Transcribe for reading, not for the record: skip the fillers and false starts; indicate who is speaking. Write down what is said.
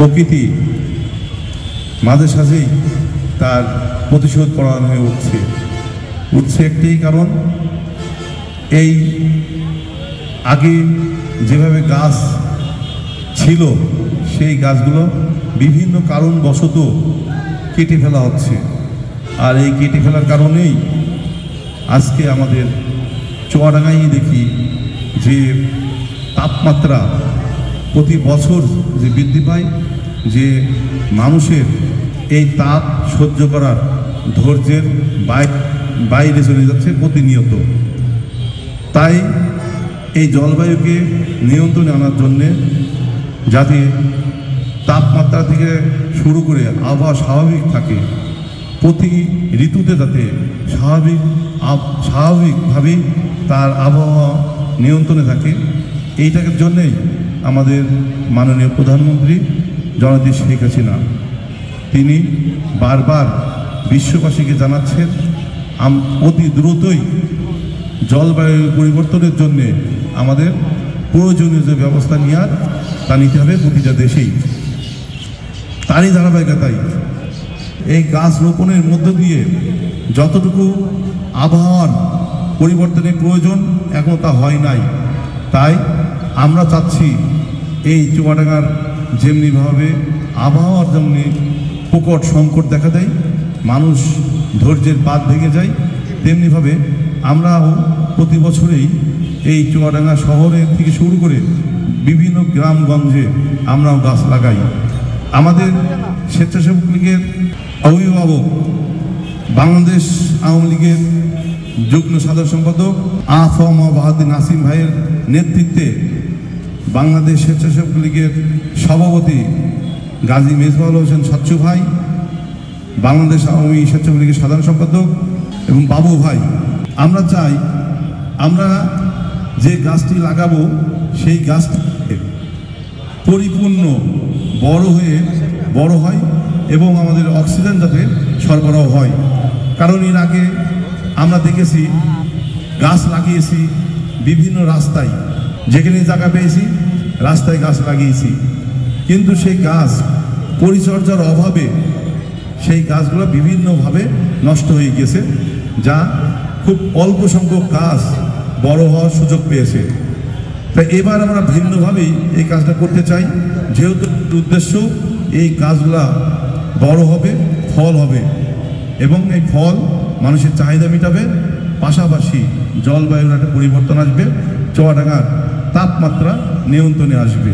Speaker 1: প্রকৃতি মাঝে সাঝেই তার প্রতিশোধ পরায়ণ হয়ে উঠছে একটি কারণ, এই আগে যেভাবে গাছ ছিল সেই গাছগুলো বিভিন্ন কারণবশত কেটে ফেলা হচ্ছে। আর এই কেটে ফেলার কারণেই আজকে আমাদের চুয়াডাঙ্গায় দেখি যে তাপমাত্রা প্রতি বছর যে বৃদ্ধি পায়, যে মানুষের এই তাপ সহ্য করার ধৈর্যের বাইরে চলে যাচ্ছে প্রতিনিয়ত। তাই এই জলবায়ুকে নিয়ন্ত্রণে আনার জন্যে, যাতে তাপমাত্রা থেকে শুরু করে আবহাওয়া স্বাভাবিক থাকে, প্রতি ঋতুতে যাতে স্বাভাবিকভাবেই তার আবহাওয়া নিয়ন্ত্রণে থাকে, এইটার জন্যেই আমাদের মাননীয় প্রধানমন্ত্রী জননেত্রী শেখ হাসিনা তিনি বারবার বিশ্ববাসীকে জানাচ্ছেন অতি দ্রুতই জলবায়ু পরিবর্তনের জন্যে আমাদের প্রয়োজনীয় যে ব্যবস্থা নেওয়ার তা নিতে হবে প্রতিটা দেশেই। তারই ধারাবাহিকতায় এই গাছ রোপণের মধ্য দিয়ে যতটুকু আবহাওয়ার পরিবর্তনের প্রয়োজন এখনও তা হয় নাই। তাই আমরা চাচ্ছি এই চুয়াডাঙ্গার যেমনিভাবে আবহাওয়ার যেমনি প্রকট সংকট দেখা দেয়, মানুষ ধৈর্যের বাঁধ ভেঙে যায়, তেমনিভাবে আমরাও প্রতি বছরেই এই চুয়াডাঙ্গা শহরের থেকে শুরু করে বিভিন্ন গ্রামগঞ্জে আমরাও গাছ লাগাই। আমাদের স্বেচ্ছাসেবক লীগের অভিভাবক, বাংলাদেশ আওয়ামী লীগের যুগ্ম সাধারণ সম্পাদক আফম বাহাদুর নাসিম ভাইয়ের নেতৃত্বে বাংলাদেশ স্বেচ্ছাসেবক লীগের সভাপতি গাজী মেজবাউল হোসেন সচ্ছু ভাই, বাংলাদেশ আওয়ামী স্বেচ্ছাসেবক লীগের সাধারণ সম্পাদক এবং বাবু ভাই, আমরা চাই আমরা যে গাছটি লাগাবো সেই গাছটি পরিপূর্ণ বড় হয় এবং আমাদের অক্সিজেন যাতে সরবরাহ হয়। কারণ এর আগে আমরা দেখেছি গাছ লাগিয়েছি বিভিন্ন রাস্তায়, যেখানে জায়গা পেয়েছি রাস্তায় গাছ লাগিয়েছি, কিন্তু সেই গাছ পরিচর্যার অভাবে সেই গাছগুলো বিভিন্নভাবে নষ্ট হয়ে গেছে, যা খুব অল্প সংখ্যক গাছ বড় হওয়ার সুযোগ পেয়েছে। তাই এবার আমরা ভিন্নভাবেই এই কাজটা করতে চাই, যেহেতু উদ্দেশ্য এই গাছগুলা বড় হবে, ফল হবে এবং এই ফল মানুষের চাহিদা মেটাবে, পাশাপাশি জলবায়ুর একটা পরিবর্তন আসবে, চুয়াডাঙ্গার তাপমাত্রা নিয়ন্ত্রণে আসবে।